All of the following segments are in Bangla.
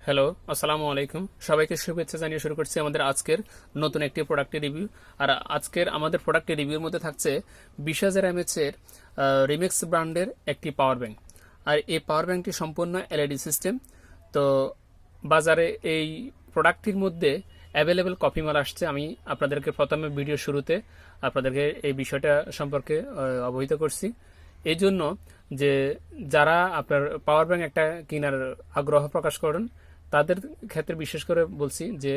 হ্যালো, আসসালামু আলাইকুম। সবাইকে শুভেচ্ছা জানিয়ে শুরু করছি আমাদের আজকের নতুন একটি প্রোডাক্টের রিভিউ। আর আজকের আমাদের প্রোডাক্টের রিভিউর মধ্যে থাকছে 20,000 mAh-এর রিমেক্স ব্র্যান্ডের একটি পাওয়ার ব্যাংক। আর এই পাওয়ার ব্যাংকটি সম্পূর্ণ এলইডি সিস্টেম। তো বাজারে এই প্রোডাক্টটির মধ্যে অ্যাভেলেবেল কপি মাল আসছে। আমি আপনাদেরকে প্রথমে ভিডিও শুরুতে আপনাদেরকে এই বিষয়টা সম্পর্কে অবহিত করছি। এই জন্য যে যারা আপনার পাওয়ার ব্যাংক একটা কেনার আগ্রহ প্রকাশ করেন তাদের ক্ষেত্রে বিশেষ করে বলছি যে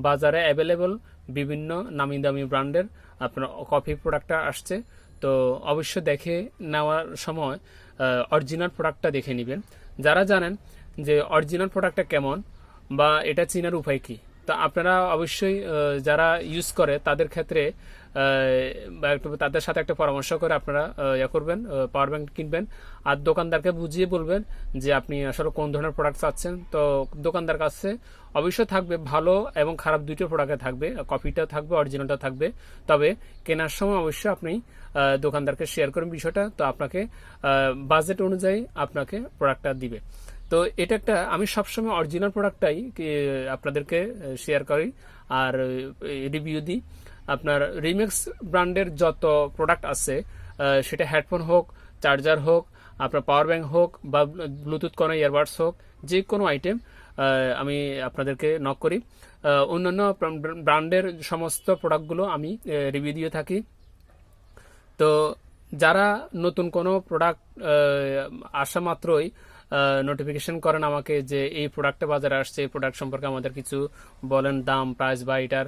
বাজারে অ্যাভেলেবল বিভিন্ন নামি দামি ব্র্যান্ডের আপনার কফি প্রোডাক্টটা আসছে। তো অবশ্যই দেখে নেওয়ার সময় অরিজিনাল প্রোডাক্টটা দেখে নেবেন। যারা জানেন যে অরিজিনাল প্রোডাক্টটা কেমন বা এটা চেনার উপায় কি, তো আপনারা অবশ্যই যারা ইউজ করে তাদের ক্ষেত্রে বা একটু তাদের সাথে একটা পরামর্শ করে আপনারা ইয়ে করবেন, পাওয়ার ব্যাংক কিনবেন। আর দোকানদারকে বুঝিয়ে বলবেন যে আপনি আসলে কোন ধরনের প্রোডাক্ট চাচ্ছেন। তো দোকানদার কাছে অবশ্যই থাকবে ভালো এবং খারাপ দুইটা প্রোডাক্টে থাকবে, কপিটা থাকবে, অরিজিনালটা থাকবে। তবে কেনার সময় অবশ্যই আপনি দোকানদারকে শেয়ার করুন বিষয়টা, তো আপনাকে বাজেট অনুযায়ী আপনাকে প্রোডাক্টটা দিবে। তো এটা একটা আমি সবসময় অরিজিনাল প্রোডাক্টটাই আপনাদেরকে শেয়ার করি আর রিভিউ দিই। আপনার রিমেক্স ব্র্যান্ডের যত প্রোডাক্ট আছে, সেটা হেডফোন হোক, চার্জার হোক, আপনার পাওয়ার ব্যাংক হোক বা ব্লুটুথ কোনো ইয়ারবাডস হোক, যে কোনো আইটেম আমি আপনাদেরকে নক করি। অন্যান্য ব্র্যান্ডের সমস্ত প্রোডাক্টগুলো আমি রিভিউ দিয়ে থাকি। তো যারা নতুন কোনো প্রোডাক্ট আসা মাত্রই নোটিফিকেশন করেন আমাকে যে এই প্রোডাক্টটা বাজারে আসছে, এই প্রোডাক্ট সম্পর্কে আমাদের কিছু বলেন, দাম, প্রাইস বা এটার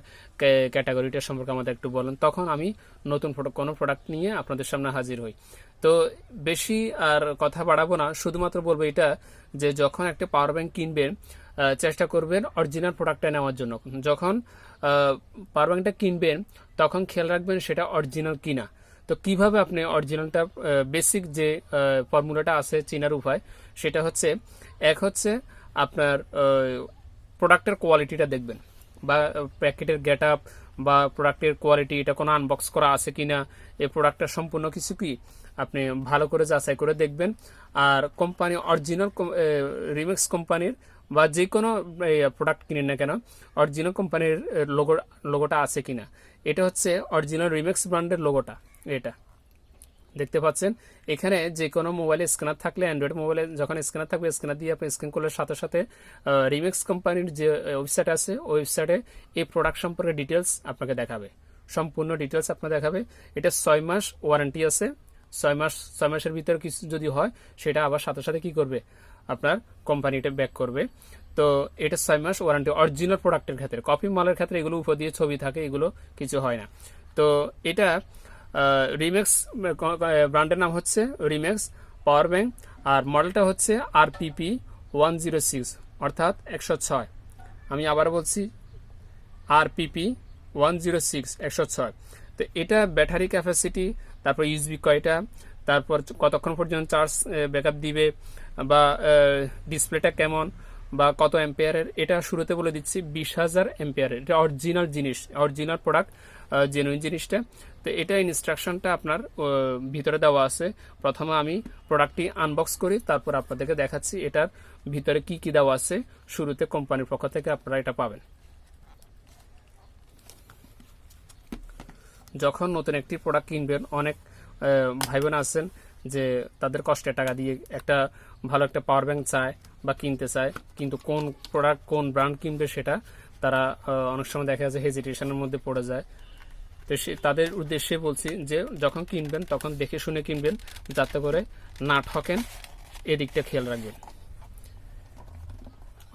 ক্যাটাগরিটা সম্পর্কে আমাদের একটু বলেন, তখন আমি নতুন কোনো প্রোডাক্ট নিয়ে আপনাদের সামনে হাজির হই। তো বেশি আর কথা বাড়াবো না, শুধুমাত্র বলবো এটা যে যখন একটা পাওয়ার ব্যাংক কিনবেন চেষ্টা করবেন অরিজিনাল প্রোডাক্টটা নেওয়ার জন্য। যখন পাওয়ার ব্যাংকটা কিনবেন তখন খেয়াল রাখবেন সেটা অরিজিনাল কিনা। তো কিভাবে আপনি অরিজিনালটা বেসিক যে ফর্মুলাটা আছে চেনার উপায় সেটা হচ্ছে, এক হচ্ছে আপনার প্রোডাক্টের কোয়ালিটিটা দেখবেন বা প্যাকেটের গেট আপ বা প্রোডাক্টের কোয়ালিটি, এটা কোনো আনবক্স করা আছে কিনা, এই প্রোডাক্টটা সম্পূর্ণ কিছু কি আপনি ভালো করে যাচাই করে দেখবেন। আর কোম্পানি অরিজিনাল রিমেক্স কোম্পানির বা যে কোনো প্রোডাক্ট কিনেন না কেন অরিজিনাল কোম্পানির লোগোটা আছে কিনা, এটা হচ্ছে অরিজিনাল রিমেক্স ব্র্যান্ডের লোগোটা। এটা দেখতে পাচ্ছেন এখানে যে কোনো মোবাইলে স্ক্যানার থাকলে, অ্যান্ড্রয়েড মোবাইলে যখন স্ক্যানার থাকবে, স্ক্যানার দিয়ে আপনি স্ক্যান করলে সাথে সাথে রিমেক্স কোম্পানির যে ওয়েবসাইট আছে ওই ওয়েবসাইটে এই প্রোডাক্ট সম্পর্কে ডিটেলস আপনাকে দেখাবে, সম্পূর্ণ ডিটেলস আপনাকে দেখাবে। এটা 6 মাস ওয়ারেন্টি আছে। 6 মাসের ভিতরে কিছু যদি হয় সেটা আবার সাথে সাথে কি করবে, আপনার কোম্পানিটা ব্যাক করবে। তো এটা 6 মাস ওয়ারেন্টি অরিজিনাল প্রোডাক্টের ক্ষেত্রে। কপি মালের ক্ষেত্রে এগুলো উপর দিয়ে ছবি থাকে, এগুলো কিছু হয় না। তো এটা রিমেক্স ব্র্যান্ডের নাম হচ্ছে রিমেক্স পাওয়ার ব্যাংক, আর মডেলটা হচ্ছে RPP 106 অর্থাৎ 106। আমি আবার বলছি RPP 106 106। তো এটা ব্যাটারি ক্যাপাসিটি, তারপর ইউএসবি কয়টা, তারপর কতক্ষণ পর্যন্ত চার্জ ব্যাকআপ দিবে বা ডিসপ্লেটা কেমন বা কত অ্যাম্পিয়ারের, এটা শুরুতে বলে দিচ্ছি। 20,000 অ্যাম্পিয়ারের, এটা অরিজিনাল জিনিস, অরিজিনাল প্রোডাক্ট, জেনুইন জিনিসটা। তো এটা ইনস্ট্রাকশনটা আপনার ভিতরে দেওয়া আছে। প্রথমে আমি প্রোডাক্টটি আনবক্স করি, তারপর আপনাদেরকে দেখাচ্ছি এটার ভিতরে কি কি দেওয়া আছে। শুরুতে কোম্পানির পক্ষ থেকে আপনারা এটা পাবেন। যখন নতুন একটি প্রোডাক্ট কিনবেন, অনেক ভাই বোন আছেন যে তাদের কষ্টের টাকা দিয়ে একটা ভালো একটা পাওয়ার ব্যাংক চায় বা কিনতে চায়, কিন্তু কোন প্রোডাক্ট কোন ব্র্যান্ড কিনবে সেটা তারা অনেক সময় দেখা যায় হেজিটেশনের মধ্যে পড়ে যায়। তো তাদের উদ্দেশ্যে বলছি যে যখন কিনবেন তখন দেখে শুনে কিনবেন, যাতে করে না ঠকেন, এদিকটা খেয়াল রাখবেন।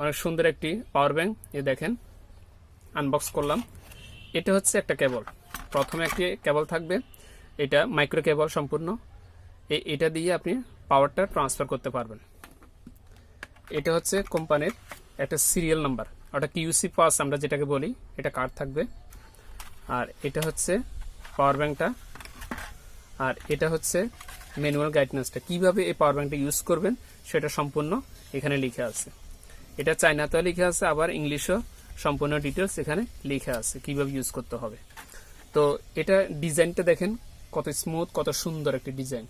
অনেক সুন্দর একটি পাওয়ার ব্যাংক, এ দেখেন আনবক্স করলাম। এটা হচ্ছে একটা কেবল, প্রথমে একটি কেবল থাকবে, এটা মাইক্রো কেবল সম্পূর্ণ। এটা দিয়ে আপনি পাওয়ারটা ট্রান্সফার করতে পারবেন। এটা হচ্ছে কোম্পানির একটা সিরিয়াল নাম্বার, ওটা QC পাস আমরা যেটাকে বলি, এটা কার্ড থাকবে। আর এটা হচ্ছে পাওয়ার ব্যাংকটা, আর এটা হচ্ছে ম্যানুয়াল গাইডেন্সটা, কিভাবে এই পাওয়ার ব্যাংকটা ইউজ করবেন সেটা সম্পূর্ণ এখানে লিখে আছে। এটা চাইনাতেও লিখে আছে, আবার ইংলিশও সম্পূর্ণ ডিটেলস এখানে লিখে আছে কিভাবে ইউজ করতে হবে। তো এটা ডিজাইনটা দেখেন কত স্মুথ, কত সুন্দর একটি ডিজাইন।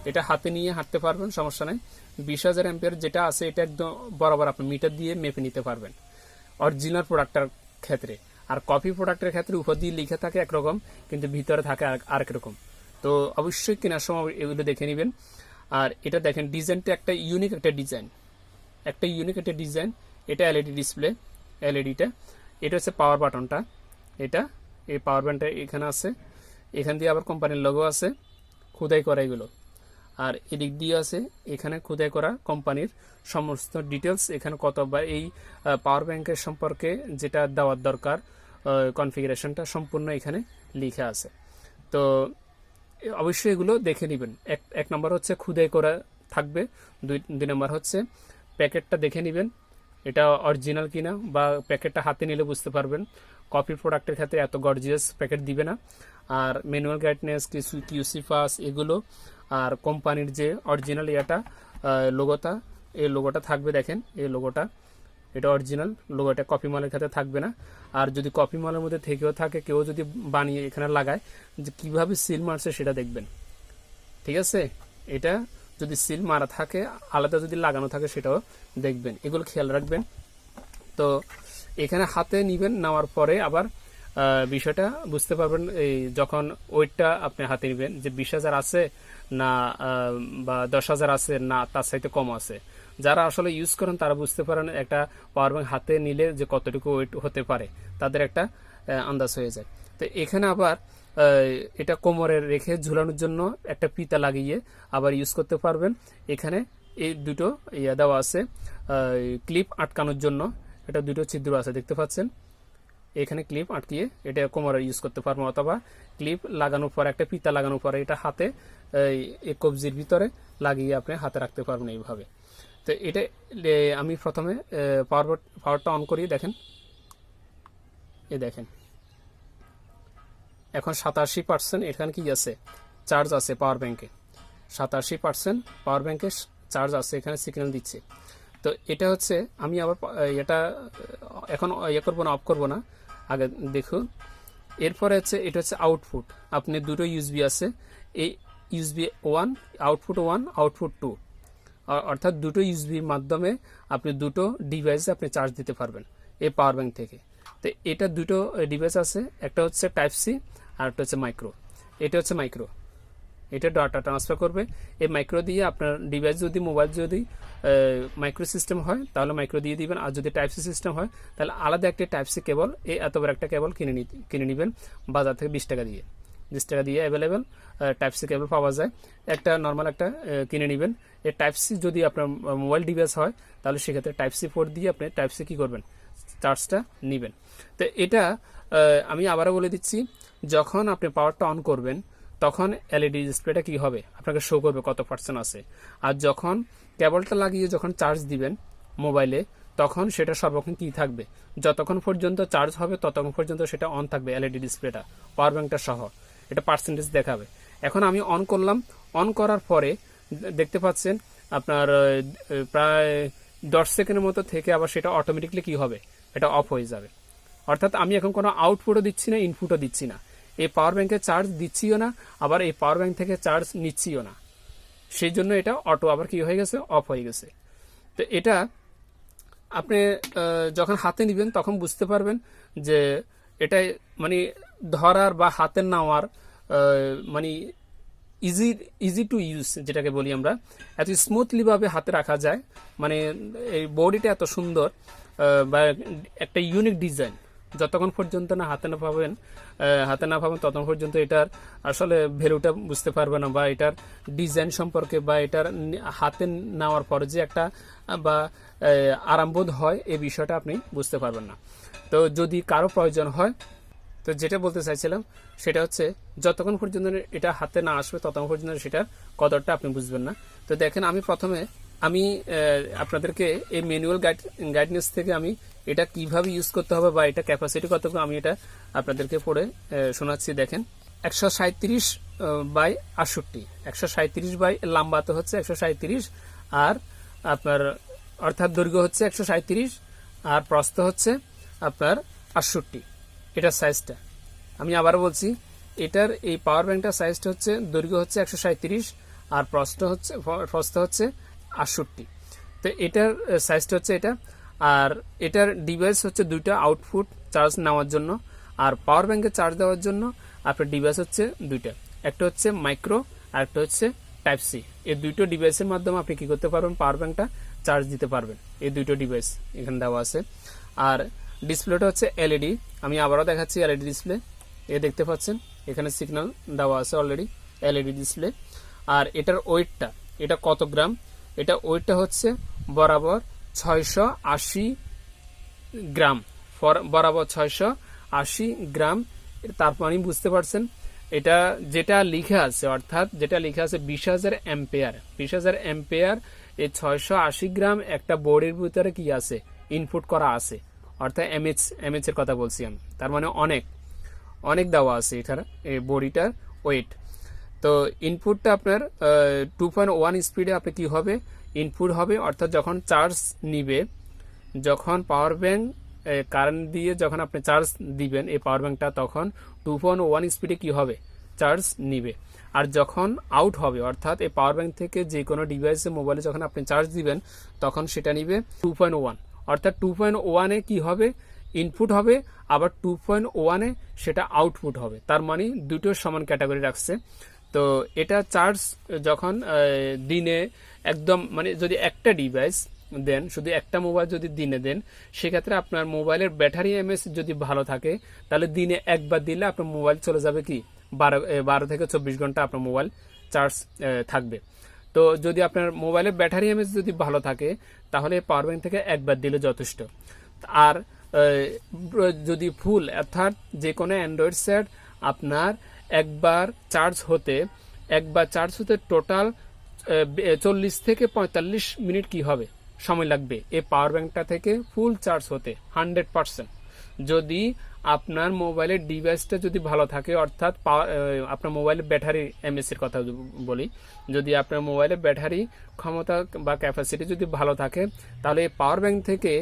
এটা হাতে নিয়ে হাঁটতে পারবেন, সমস্যা নাই। 20,000 অ্যাম্পিয়ার যেটা আছে এটা একদম বরাবর আপনি মিটার দিয়ে মেপে নিতে পারবেন অরিজিনাল প্রোডাক্টের ক্ষেত্রে। আর কপি প্রোডাক্টের ক্ষেত্রে উপর দিয়ে লিখে থাকে একরকম, কিন্তু ভিতরে থাকে আরেক রকম। তো অবশ্যই কেনার সময় এগুলো দেখে নেবেন। আর এটা দেখেন ডিজাইনটা একটা ইউনিক একটা ডিজাইন, এটা এলইডি ডিসপ্লে, এলইডিটা। এটা হচ্ছে পাওয়ার বাটনটা, এটা এই পাওয়ার বাটনটা এখানে আছে, এখান দিয়ে আবার কোম্পানির লোগো আছে, খোদাই করা এগুলো। আর এদিক দিয়ে আছে এখানে খোদাই করা কোম্পানির সমস্ত ডিটেলস, এখানে কতবার এই পাওয়ার ব্যাংকের সম্পর্কে যেটা দেওয়ার দরকার কনফিগারেশনটা সম্পূর্ণ এখানে লেখা আছে। তো অবশ্যই এগুলো দেখে নেবেন। এক নম্বর হচ্ছে খোদাই করা থাকবে, দুই নম্বর হচ্ছে প্যাকেটটা দেখে নেবেন এটা অরিজিনাল কিনা, বা প্যাকেটটা হাতে নিলে বুঝতে পারবেন। কপি প্রোডাক্টের ক্ষেত্রে এত গর্জিয়াস প্যাকেট দিবে না। আর ম্যানুয়াল গাইডনেস, কিছু কিউসি পাস এগুলো, আর কোম্পানির যে অরিজিনাল এটা লোগোটা, এই লোগোটা থাকবে, দেখেন এই লোগোটা, এটা অরিজিনাল লোগোটা কপি মালের ক্ষেত্রে থাকবে না। আর যদি কপি মালের মধ্যে থেকেও থাকে, কেউ যদি বানিয়ে এখানে লাগায়, যে কিভাবে সিল মারছে সেটা দেখবেন, ঠিক আছে। এটা যদি সিল মারা থাকে, আলাদা যদি লাগানো থাকে সেটাও দেখবেন, এগুলো খেয়াল রাখবেন। তো এখানে হাতে নিবেন, নেওয়ার পরে আবার বিষয়টা বুঝতে পারবেন এই যখন ওয়েটটা আপনি হাতে নেবেন, যে 20,000 আছে না বা 10,000 আছে না তার চাইতে কম আছে। যারা আসলে ইউজ করেন তারা বুঝতে পারেন একটা পাওয়ার ব্যাংক হাতে নিলে যে কতটুকু ওয়েট হতে পারে, তাদের একটা আন্দাজ হয়ে যায়। তো এখানে আবার এটা কোমরে রেখে ঝুলানোর জন্য একটা ফিতা লাগিয়ে আবার ইউজ করতে পারবেন। এখানে এই দুটো ইয়া দেওয়া আছে ক্লিপ আটকানোর জন্য, এটা দুটো ছিদ্র আছে দেখতে পাচ্ছেন, এখানে ক্লিপ আটকিয়ে এটা কোমরে ইউজ করতে পারবেন, অথবা ক্লিপ লাগানোর পর একটা ফিতা লাগানোর পরে এটা হাতে এই কবজির ভিতরে লাগিয়ে আপনি হাতে রাখতে পারবেন এইভাবে। তো এটা আমি প্রথমে পাওয়ারটা অন করি, দেখেন এই দেখেন এখন 87% এখানে কি আছে, চার্জ আছে পাওয়ার ব্যাংকে, 87% পাওয়ার ব্যাংকে চার্জ আছে, এখানে সিগন্যাল দিচ্ছে। তো এটা হচ্ছে আমি আবার এটা এখন ইয়ে করবো না, অফ করবো না, আগে দেখুন। এরপরে হচ্ছে এটা হচ্ছে আউটপুট, আপনি দুটো ইউএসবি আছে, এই ইউএসবি 1 আউটপুট 1 আউটপুট 2, অর্থাৎ দুটো ইউএসবির মাধ্যমে আপনি দুটো ডিভাইসে আপনি চার্জ দিতে পারবেন এই পাওয়ার ব্যাংক থেকে। তো এটা দুটো ডিভাইস আছে, একটা হচ্ছে টাইপ সি আর একটা হচ্ছে মাইক্রো। এটা হচ্ছে মাইক্রো, এটা ডাটা ট্রান্সফার করবে। এই মাইক্রো দিয়ে আপনার ডিভাইস যদি মোবাইল যদি মাইক্রো সিস্টেম হয় তাহলে মাইক্রো দিয়ে দিবেন, আর যদি টাইপ সি সিস্টেম হয় তাহলে আলাদা একটা টাইপ সি কেবল, এই এত বড় একটা কেবল কিনে নেবেন বাজার থেকে 20 টাকা দিয়ে, 20 টাকা দিয়ে অ্যাভেলেবেল টাইপ সি কেবল পাওয়া যায়। একটা নর্মাল একটা কিনে নেবেন। এই টাইপ সি যদি আপনার মোবাইল ডিভাইস হয় তাহলে সেক্ষেত্রে টাইপ সি পোর্ট দিয়ে আপনি টাইপ সি কী করবেন, চার্জটা নেবেন। তো এটা আমি আবারও বলে দিচ্ছি, যখন আপনি পাওয়ারটা অন করবেন তখন এলইডি ডিসপ্লেটা কি হবে, আপনাকে শো করবে কত পার্সেন্ট আছে। আর যখন কেবলটা লাগিয়ে যখন চার্জ দিবেন মোবাইলে, তখন সেটা সর্বক্ষণ কি থাকবে, যতক্ষণ পর্যন্ত চার্জ হবে ততক্ষণ পর্যন্ত সেটা অন থাকবে এলইডি ডিসপ্লেটা, পাওয়ার ব্যাংকটা সহ, এটা পার্সেন্টেজ দেখাবে। এখন আমি অন করলাম, অন করার পরে দেখতে পাচ্ছেন আপনার প্রায় 10 সেকেন্ডের মতো থেকে আবার সেটা অটোমেটিকলি কি হবে, এটা অফ হয়ে যাবে। অর্থাৎ আমি এখন কোনো আউটপুটও দিচ্ছি না, ইনপুটও দিচ্ছি না, এই পাওয়ার ব্যাংকে চার্জ দিচ্ছিও না, আবার এই পাওয়ার ব্যাংক থেকে চার্জ নিচ্ছিও না, সেই জন্য এটা অটো আবার কি হয়ে গেছে, অফ হয়ে গেছে। তো এটা আপনি যখন হাতে নেবেন তখন বুঝতে পারবেন যে এটা মানে ধরার বা হাতে নেওয়ার মানে ইজি টু ইউজ যেটাকে বলি আমরা, এত স্মুথলি ভাবে হাতে রাখা যায়, মানে এই বডিটা এত সুন্দর বা একটা ইউনিক ডিজাইন, যতক্ষণ পর্যন্ত না হাতে না পাবেন ততক্ষণ পর্যন্ত এটার আসলে ভ্যালুটা বুঝতে পারবে না, বা এটার ডিজাইন সম্পর্কে বা এটার হাতে নেওয়ার পরে যে একটা বা আরামবোধ হয় এই বিষয়টা আপনি বুঝতে পারবেন না। তো যদি কারো প্রয়োজন হয়, তো যেটা বলতে চাইছিলাম সেটা হচ্ছে যতক্ষণ পর্যন্ত এটা হাতে না আসবে ততক্ষণ পর্যন্ত সেটার কদরটা আপনি বুঝবেন না। তো দেখেন আমি প্রথমে আপনাদেরকে এই ম্যানুয়াল গাইডনেস থেকে আমি এটা কিভাবে ইউজ করতে হবে বা এটা ক্যাপাসিটি কত আমি এটা আপনাদেরকে পড়ে শোনাচ্ছি। দেখেন 137/68, 137 বাই লম্বাতে হচ্ছে 137, আর আপনার অর্থাৎ দৈর্ঘ্য হচ্ছে 137 আর প্রস্থ হচ্ছে আপনার 68, এটার সাইজটা আমি আবার বলছি, এটার এই পাওয়ার ব্যাংকটার সাইজটা হচ্ছে দৈর্ঘ্য হচ্ছে 137 আর প্রস্থ হচ্ছে 68। তো এটার সাইজটা হচ্ছে এটা। আর এটার ডিভাইস হচ্ছে দুইটা, আউটপুট চার্জ নেওয়ার জন্য আর পাওয়ার ব্যাংকে চার্জ দেওয়ার জন্য আপনার ডিভাইস হচ্ছে দুইটা, একটা হচ্ছে মাইক্রো আর একটা হচ্ছে টাইপ সি। এই দুইটো ডিভাইসের মাধ্যমে আপনি কি করতে পারবেন, পাওয়ার ব্যাংকটা চার্জ দিতে পারবেন। এই দুইটো ডিভাইস এখানে দেওয়া আছে। আর ডিসপ্লেটা হচ্ছে এলইডি, আমি আবারও দেখাচ্ছি এলইডি ডিসপ্লে, এ দেখতে পাচ্ছেন এখানে সিগন্যাল দেওয়া আছে অলরেডি, এলইডি ডিসপ্লে। আর এটার ওয়েটটা, এটা কত গ্রাম, এটা ওয়েটটা হচ্ছে বরাবর 680 গ্রাম, বরাবর 680 গ্রাম। তার মানে বুঝতে পারছেন এটা যেটা লিখে আছে, অর্থাৎ যেটা লিখে আছে 20,000 অ্যাম্পিয়ার, 20,000 অ্যাম্পিয়ার, এই 680 গ্রাম একটা বোর্ডের ভিতরে কি আছে, ইনপুট করা আছে, অর্থাৎ এমএচ এর কথা বলছি আমি। তার মানে অনেক দেওয়া আছে এখানে এই বডিটার ওয়েট। তো ইনপুটটা আপনার 2.1 স্পিডে আপনি কি হবে, ইনপুট হবে, অর্থাৎ যখন চার্জ নিবে, যখন পাওয়ার ব্যাংক কারেন্ট দিয়ে যখন আপনি চার্জ দিবেন এই পাওয়ার ব্যাংকটা, তখন 2.1 স্পিডে কি হবে, চার্জ নিবে। আর যখন আউট হবে, অর্থাৎ এই পাওয়ার ব্যাংক থেকে যে কোনো ডিভাইসে, মোবাইলে যখন আপনি চার্জ দিবেন, তখন সেটা নিবে 2.1, অর্থাৎ 2.1 এ কি হবে, ইনপুট হবে, আবার 2.1 এ সেটা আউটপুট হবে। তার মানে দুটোর সমান ক্যাটাগরি রাখছে। তো এটা চার্জ যখন দিনে একদম, মানে যদি একটা ডিভাইস দেন, শুধু একটা মোবাইল যদি দিনে দেন, সেক্ষেত্রে আপনার মোবাইলের ব্যাটারি এমএস যদি ভালো থাকে, তাহলে দিনে একবার দিলে আপনার মোবাইল চলে যাবে কি 12 থেকে 24 ঘন্টা আপনার মোবাইল চার্জ থাকবে। তো যদি আপনার মোবাইলের ব্যাটারি এমএস যদি ভালো থাকে, তাহলে পাওয়ার ব্যাংক থেকে একবার দিলে যথেষ্ট। আর যদি ফুল, অর্থাৎ যে কোনো অ্যান্ড্রয়েড সেট আপনার একবার চার্জ হতে টোটাল 40 থেকে 45 মিনিট কি হবে, সময় লাগবে এই পাওয়ার ব্যাংকটা থেকে ফুল চার্জ হতে 100%। যদি আপনার মোবাইলের ডিভাইসটা যদি ভালো থাকে, অর্থাৎ আপনার মোবাইলের ব্যাটারি এমএস এর কথা বলি, যদি আপনার মোবাইলের ব্যাটারি ক্ষমতা বা ক্যাপাসিটি যদি ভালো থাকে, তাহলে এই পাওয়ার ব্যাংক থেকে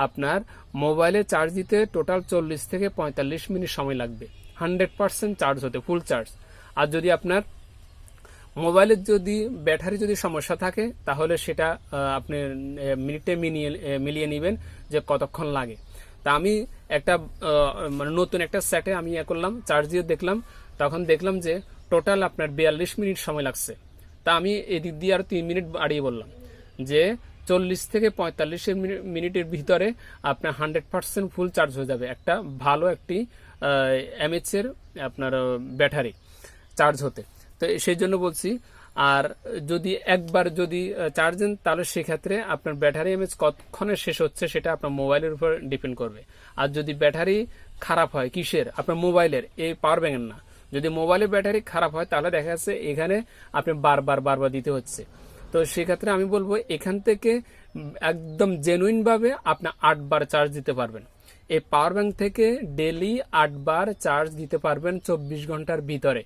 আপনার মোবাইলে চার্জ দিতে টোটাল 40 থেকে 45 মিনিট সময় লাগবে 100% চার্জ হতে, ফুল চার্জ। আর যদি আপনার মোবাইলের যদি ব্যাটারি যদি সমস্যা থাকে, তাহলে সেটা আপনি মিনিটে মিলিয়ে নেবেন যে কতক্ষণ লাগে। তা আমি একটা মানে নতুন একটা সেটে আমি করলাম, চার্জ দিয়ে দেখলাম, তখন দেখলাম যে টোটাল আপনার 42 মিনিট সময় লাগছে। তা আমি এদিক দিয়ে আরো 3 মিনিট বাড়িয়ে বললাম যে 40 থেকে 45 মিনিটের ভিতরে আপনার 100% ফুল চার্জ হয়ে যাবে একটা ভালো একটি এমএচ এর আপনার ব্যাটারি চার্জ হতে। তো সেই জন্য বলছি। আর যদি একবার যদি চার্জ দেন, তাহলে সেক্ষেত্রে আপনার ব্যাটারি এমএচ কতক্ষণে শেষ হচ্ছে সেটা আপনার মোবাইলের উপর ডিপেন্ড করবে। আর যদি ব্যাটারি খারাপ হয়, কিসের, আপনার মোবাইলের, এই পাওয়ার ব্যাংকের না, যদি মোবাইলের ব্যাটারি খারাপ হয়, তাহলে দেখা যাচ্ছে এখানে আপনি বারবার দিতে হচ্ছে। তো সেক্ষেত্রে আমি বলবো এখান থেকে একদম জেনুইন ভাবে আপনি 8 বার চার্জ দিতে পারবেন। এই পাওয়ার ব্যাংক থেকে ডেলি 8 বার চার্জ দিতে পারবেন 24 ঘন্টার ভিতরে।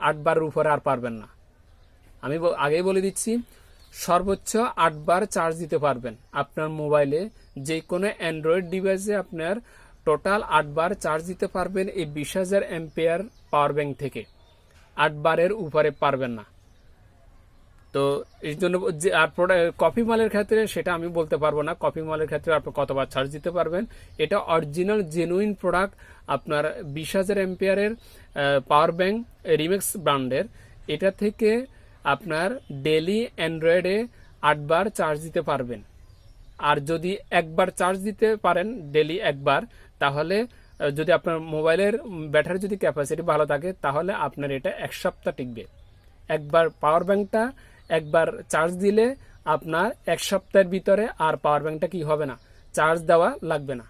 8 বারের উপরে আর পারবেন না। আমি আগেই বলে দিচ্ছি, সর্বোচ্চ 8 বার চার্জ দিতে পারবেন আপনার মোবাইলে, যে কোনো অ্যান্ড্রয়েড ডিভাইসে আপনার টোটাল 8 বার চার্জ দিতে পারবেন এই 20,000 অ্যাম্পিয়ার পাওয়ার ব্যাংক থেকে। 8 বারের উপরে পারবেন না। তো এই জন্য যে আর কপি মালের ক্ষেত্রে সেটা আমি বলতে পারবো না, কপি মালের ক্ষেত্রে আপনি কতবার চার্জ দিতে পারবেন। এটা অরিজিনাল জেনুইন প্রোডাক্ট, আপনার 20,000 অ্যাম্পিয়ারের পাওয়ার ব্যাংক রিমেক্স ব্র্যান্ডের। এটা থেকে আপনার ডেলি অ্যান্ড্রয়েডে 8 বার চার্জ দিতে পারবেন। আর যদি একবার চার্জ দিতে পারেন ডেলি একবার, তাহলে যদি আপনার মোবাইলের ব্যাটারি যদি ক্যাপাসিটি ভালো থাকে, তাহলে আপনার এটা 1 সপ্তাহ টিকবে। একবার পাওয়ার ব্যাংকটা একবার চার্জ দিলে আপনার 1 সপ্তাহের ভিতরে আর পাওয়ার ব্যাংকটা কি হবে না, চার্জ দেওয়া লাগবে না।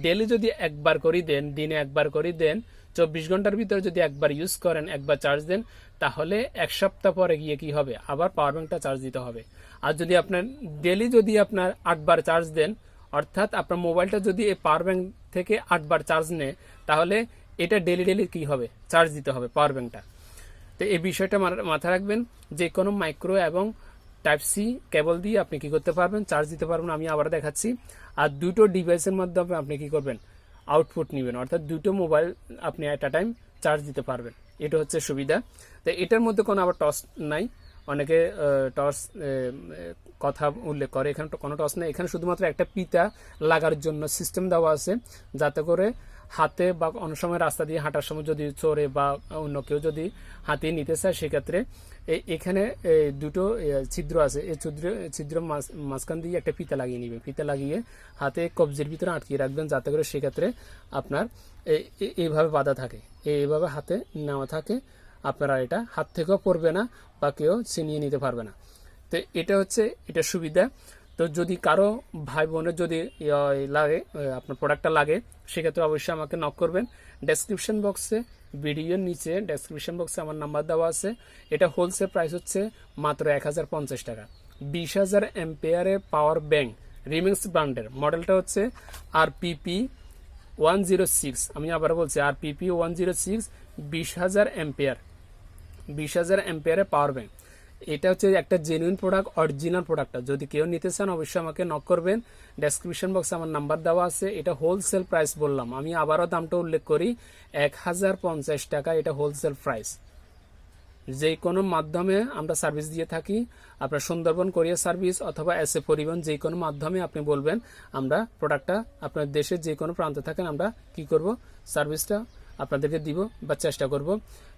ডেলি যদি একবার করে দেন, দিনে একবার করে দেন, 24 ঘন্টার ভিতরে যদি একবার ইউজ করেন, একবার চার্জ দেন, তাহলে 1 সপ্তাহ পরে গিয়ে কি হবে, আবার পাওয়ার ব্যাংকটা চার্জ দিতে হবে। আর যদি আপনার ডেলি যদি আপনার 8 বার চার্জ দেন, অর্থাৎ আপনার মোবাইলটা যদি এই পাওয়ার ব্যাংক থেকে 8 বার চার্জ নেয়, তাহলে এটা ডেলি কি হবে, চার্জ দিতে হবে পাওয়ার ব্যাংকটা। তো এই বিষয়টা মাথায় রাখবেন, যে কোনো মাইক্রো এবং টাইপ সি কেবল দিয়ে আপনি কি করতে পারবেন, চার্জ দিতে পারবেন। আমি আবার দেখাচ্ছি। আর দুটো ডিভাইসের মাধ্যমে আপনি কি করবেন, আউটপুট নেবেন, অর্থাৎ দুটো মোবাইল আপনি এট আ টাইম চার্জ দিতে পারবেন। এটা হচ্ছে সুবিধা। তো এটার মধ্যে কোনো আবার টস নাই, অনেকে টর্চ কথা উল্লেখ করে, এখানে কোনো টর্চ নেই, এখানে শুধুমাত্র একটা পিতা লাগার জন্য সিস্টেম দেওয়া আছে, যাতে করে হাতে বা অনেক সময় রাস্তা দিয়ে হাঁটার সময় যদি চোরে বা অন্য কেউ যদি হাতে নিতে চায়, সেক্ষেত্রে এখানে দুটো ছিদ্র আছে, এই ছিদ্র মাঝখান দিয়ে একটা ফিতা লাগিয়ে নিবে, ফিতা লাগিয়ে হাতে কবজির ভিতরে আটকিয়ে রাখবেন, যাতে করে সেক্ষেত্রে আপনার এইভাবে বাঁধা থাকে, এইভাবে হাতে নেওয়া থাকে, আপনারা এটা হাত থেকেও পড়বে না বা কেউ ছিনিয়ে নিতে পারবে না। তো এটা হচ্ছে এটা সুবিধা। তো যদি কারো ভাই বোনের যদি লাগে, আপনার প্রোডাক্টটা লাগে, সেক্ষেত্রে অবশ্যই আমাকে নক করবেন। ডেসক্রিপশন বক্সে, ভিডিওর নিচে ডেসক্রিপশন বক্সে আমার নাম্বার দেওয়া আছে। এটা হোলসেল প্রাইস হচ্ছে মাত্র 1050 টাকা। 20,000 এম্পিয়ারের পাওয়ার ব্যাংক, রিমিক্স ব্র্যান্ডের, মডেলটা হচ্ছে RPP 106। আমি আবার বলছি RPP 106, 20,000 এম্পিয়ার, 20,000 এম্পিয়ারের পাওয়ার ব্যাংক। এটা হচ্ছে একটা জেনুইন প্রোডাক্ট, অরিজিনাল প্রোডাক্টটা। যদি কেউ নিতে চান অবশ্যই আমাকে নক করবেন। ডেসক্রিপশন বক্সে আমার নাম্বার দেওয়া আছে। এটা হোলসেল প্রাইস বললাম, আমি আবারও দামটা উল্লেখ করি, 1050 টাকা এটা হোলসেল প্রাইস। যে কোনো মাধ্যমে আমরা সার্ভিস দিয়ে থাকি, আপনার সুন্দরবন কোরিয়ার সার্ভিস অথবা এসএ পরিবহন, যে কোনো মাধ্যমে আপনি বলবেন, আমরা প্রোডাক্টটা আপনার দেশের যে কোনো প্রান্তে থাকেন আমরা কি করব, সার্ভিসটা আপনাদেরকে দিব বা চেষ্টা করব।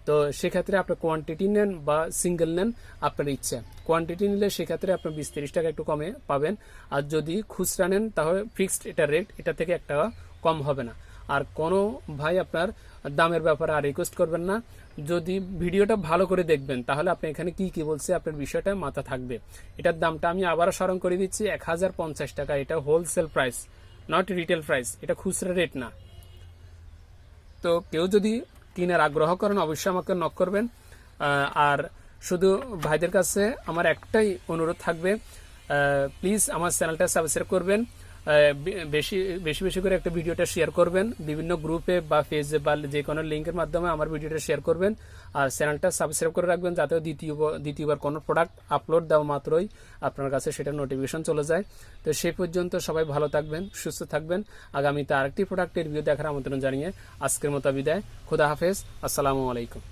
তো সেক্ষেত্রে আপনার কোয়ান্টিটি নেন বা সিঙ্গেল নেন, আপনার ইচ্ছা। কোয়ান্টিটি নিলে সেক্ষেত্রে আপনার 20-30 টাকা একটু কমে পাবেন, আর যদি খুচরা নেন তাহলে ফিক্সড এটা রেট, এটা থেকে 1 টাকা কম হবে না। আর কোনো ভাই আপনার দামের ব্যাপারে আর রিকোয়েস্ট করবেন না, যদি ভিডিওটা ভালো করে দেখবেন তাহলে আপনি এখানে কি কি বলছে আপনার বিষয়টা মাথা থাকবে। এটার দামটা আমি আবারও স্মরণ করে দিচ্ছি, 1050 টাকা। এটা wholesale price, not retail price, এটা খুচরা রেট না। তো কেউ যদি কেনার আগ্রহ করেন অবশ্যই আমাকে নক করবেন। আর শুধু ভাইদের কাছে আমার একটাই অনুরোধ থাকবে, প্লিজ আমার চ্যানেলটা সাবস্ক্রাইব করবেন, বেশি বেশি বেশি করে একটা ভিডিওটা শেয়ার করবেন, বিভিন্ন গ্রুপে বা পেজে বা যে কোনো লিঙ্কের মাধ্যমে আমার ভিডিওটা শেয়ার করবেন, আর চ্যানেলটা সাবস্ক্রাইব করে রাখবেন, যাতে দ্বিতীয়বার কোনো প্রোডাক্ট আপলোড দেওয়া মাত্রই আপনার কাছে সেটা নোটিফিকেশন চলে যায়। তো সেই পর্যন্ত সবাই ভালো থাকবেন, সুস্থ থাকবেন। আগামীতে আরেকটি প্রোডাক্টের রিভিউ দেখার আমন্ত্রণ জানিয়ে আজকের মতো বিদায়। খোদা হাফেজ, আসসালামু আলাইকুম।